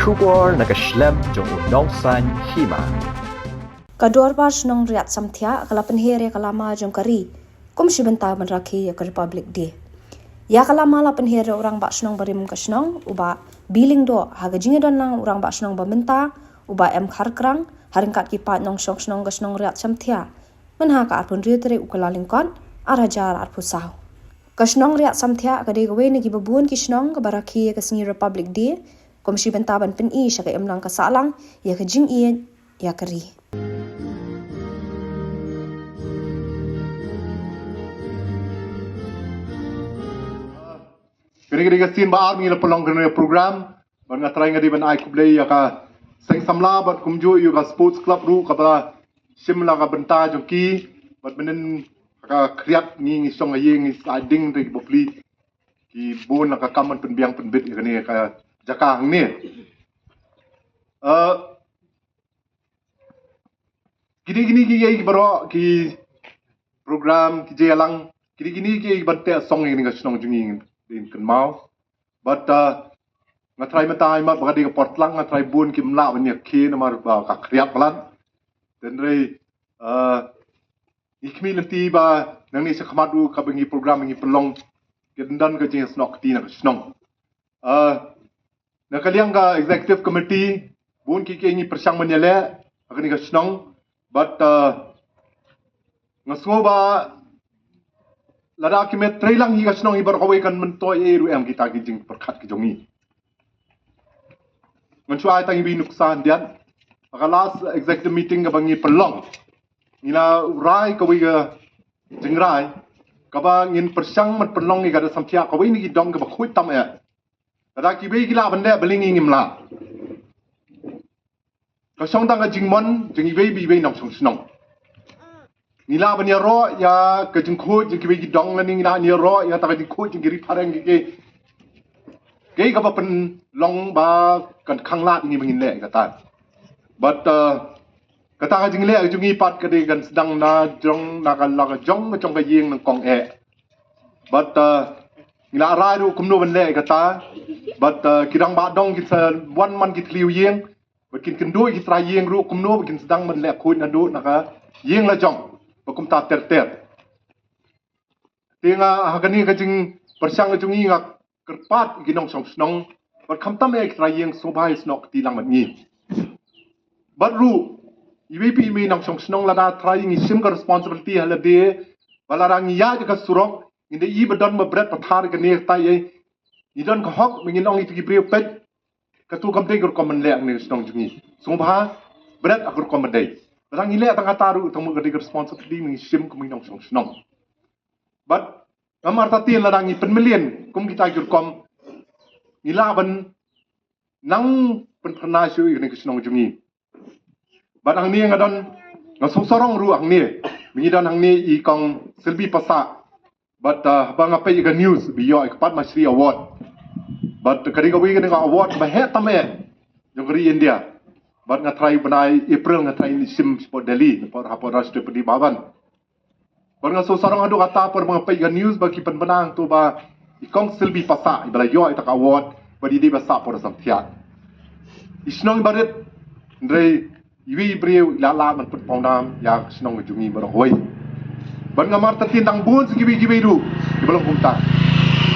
Shubor nakaslem jong unongsan Hima. Ka Dorbar Shnong Riatsamthiah kalapan here kalama jong kari. Kum shibenta ban Rakhe ya Republic Day. Ya kalama lapan here orang bak Shnong barim ka Shnong uba biling do haga jinge don lang orang bak Shnong bamenta uba em kharkrang haringkat kipat nong Shnong ka Shnong Riatsamthiah. Menha ka arpun riutere ukalalingkon arajar arpusau. Ka Shnong Riatsamthiah ka de gawe ni gibabun ki Shnong ka Rakhe ka singi Republic Day. Kum shibenta ban pen I syaka emlang ka salang ya ka jing ien ya kari. Kini-kini sin ba army la pelong kena program ban ngatrai ngadi ban ai kublai ya ka seng samla bat kumju yu ka sports club ru ka ba simla ka benta joki bat benen ka kriat ni song ayeng is ading ri bopli ki bon ka kaman pen biang pen bit kani ka jaka hang ni gini ki baro ki program ki jelang gini ki batte song ni ka Shnong jungi din kan mau but ngatrai matai mat bagadi ka portlang ngatrai bun ki mla ban ke namar ba ka kriap lan dan rei ikmi nanti ba nang ni sakhamadu ka bengi program ngi pelong kendan ka jing snok ti na Shnong na kaliang ka executive committee bun ki ngi persang menyele akani ka Shnong but ngaso ba lada ki met trailang hi ka Shnong ibar kawai kan mentoi ru em kita ki jing perkhat ki jongi mencuai tang bi nuksan dian ka last executive meeting ka bangi pelong ila rai kawai ka jingrai ka ba ngin persang mat pelong ni ka samthia kawai ni ki dong ka ba khui tam ya lada ki be gila bande belingi ngimla ka Shnong tang ka jingmon jingi be bi be nong Shnong nila ban ya ro ya ke jengkut jeng ki dong ni nila ni ro ya ta ka jengkut jeng ri pareng ke ka ba pen long ba kan khang lat ni bangin le ka ta but kata ka jing le jungi pat ka de gan sedang na jong na ka la ka jong ka yeng nang kong e but nila ra ru kum no ban le ka ta but kidang ba dong ki sa one man ki tliu yeng but kin do ki tra yeng ru kum no kin sedang ban le khut na do na ka yeng la jong bakum ta ter tinga hagani ka jing persang jungi ngak kerpat ginong Shnong bat khamtam ek trayeng sobai snok ti lang matni batru iwepi me nang Shnong lada trying sim ka responsibility halade balarang ya ka surok inde I badon ma bret pathar ka ne ta ye idon ka hok minginong iti bre pet ka tu kam te ko common le ang ne Shnong jungi soba bret akur common dei rang ile tang ataru tang mo ka responsibility mi sim ko minong Shnong but amar ta tin la rangi pen million kum kita jur kom ilaban nang pen khana shu ni Shnong jungi but ang ni ngadon ngasong sorong ru ang ni mi don ang ni I kong selbi pasa but bang apa ga news biyo ikpat masri award but kari ga wi ga award ba he tame jongri India but ngatrai banai April ngatrai ni sim sport Delhi por hapor Rashtrapati Bhavan Barang so sarang adu kata per mga pay news bagi penbenang tu ba ikong selbi pasa ibala yo itak award bagi di basa por samthia. Shnong barit ndrei iwi breu lala man put pondam ya Shnong jungi baro hoi. Ban ngamar tatin tang bun sigibi ru ibala kumta.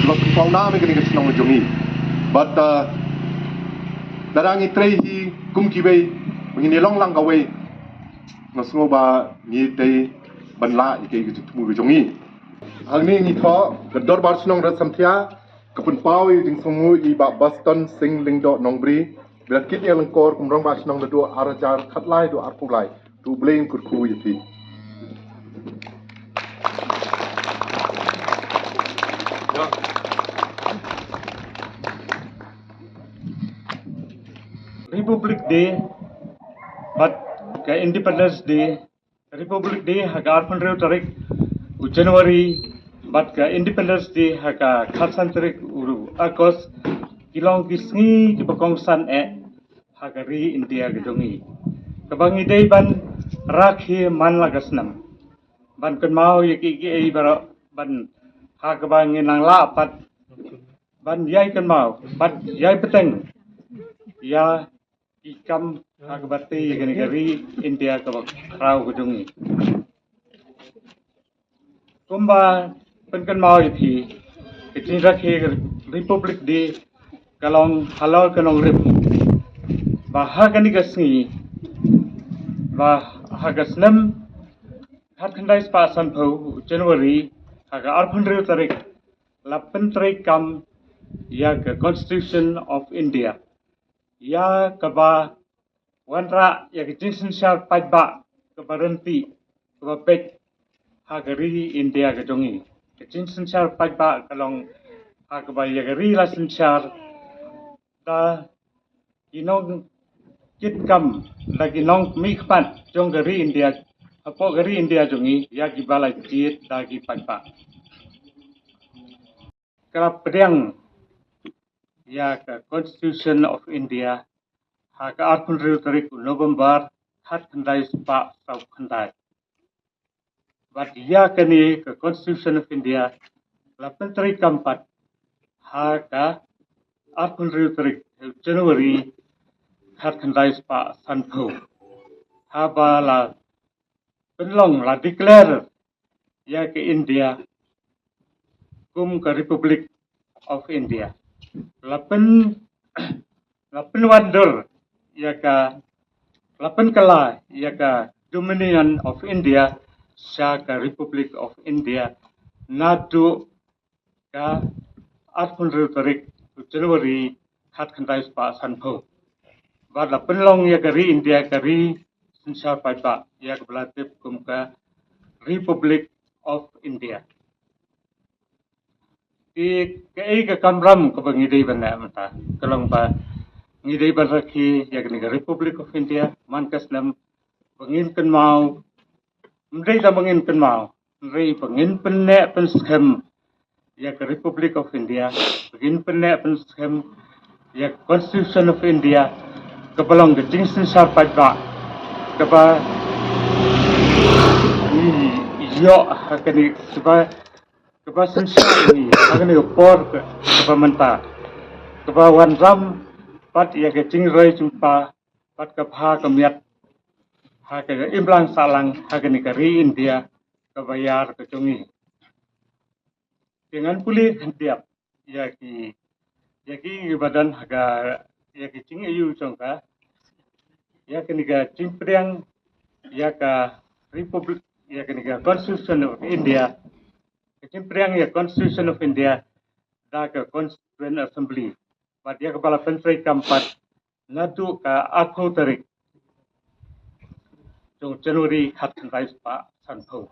Ibala put pondam ke Shnong jungi. But darang itrei hi kum kibai mengini long lang gawe ngasngo ba ni dei ban la ke mu jongi angni ni tho ka Dorbar Shnong Riatsamthiah ka pun pau jing songu I ba Boston sing lingdo nongbri belat kit yang lengkor kumrong ba Shnong do arajar khatlai do arpulai tu blame kur ku yiti Republic Day but ka Independence Day Republic Day hagar 15 tarik January but ka Independence Day haga khatsan tarik uru August kilong kisngi ki bakong san hagari India gedongi kabangi day ban Rakhe man lagasnam ban kan mau yaki ki bara ban hagabangi nang la pat ban yai kan mau bat yai peteng ya ikam hagbati negeri India ke krau kejungi. Kumba penkan mau itu kecil Rakhe Republik di kalong halal kanong rip bahag ni kasni bah hagasnem hat khandai spa sanpho January haga 8 tarik 8 tarik kam ya ke Constitution of India ya kaba wanra ya ke jinsin syar pajba kebarenti kaba pek hagari India ke jongi ke jinsin syar pajba kalong hagaba ya gari lasin syar ta inong kit kam lagi nong mikpat jong gari India apo gari India jongi ya gibala jit dagi pajba kerap pedang ya ke Constitution of India haka 8 tarik November hat khandai spa sau khandai but ya kani ke Constitution of India 8 tarik keempat haka 8 tarik Januari hat khandai spa sanpho haba la penlong la declare ya ke India kum ke Republic of India 8 wonder ya ka 8 kala ya ka Dominion of India sya ka Republic of India natu ka 8 tarik Januari hat khandai spa sanpho ba la penlong ya kari India kari sinsha paipa ya ka belatip kum ka Republic of India di ke kamram ke bangidai bana mata kalong ba ngidai ban Rakhe ya ka Republic of India mankas nam bangin kan mau mdai da bangin kan mau rei bangin penne pen schem ya ka Republic of India bangin penne pen schem ya Constitution of India kebalong ke jingsin syar pajba keba yo hakani keba sensyar ni hakani opor keba menta keba wan ram pat ya ke jingrai jumpa pat kebha kemiat hakani imblang salang hakani kari India kebayar kejungi dengan pulih hentiap ya ki badan haga ya ki jing ayu jongka ya kini ka cimpriang ya ka Republik ya kini ka Constitution of India cimpriang ya Constitution of India da ka Constituent Assembly pat ya kepala penteri keempat nadu ka aku tarik jong Januari hat khandai spa sanpho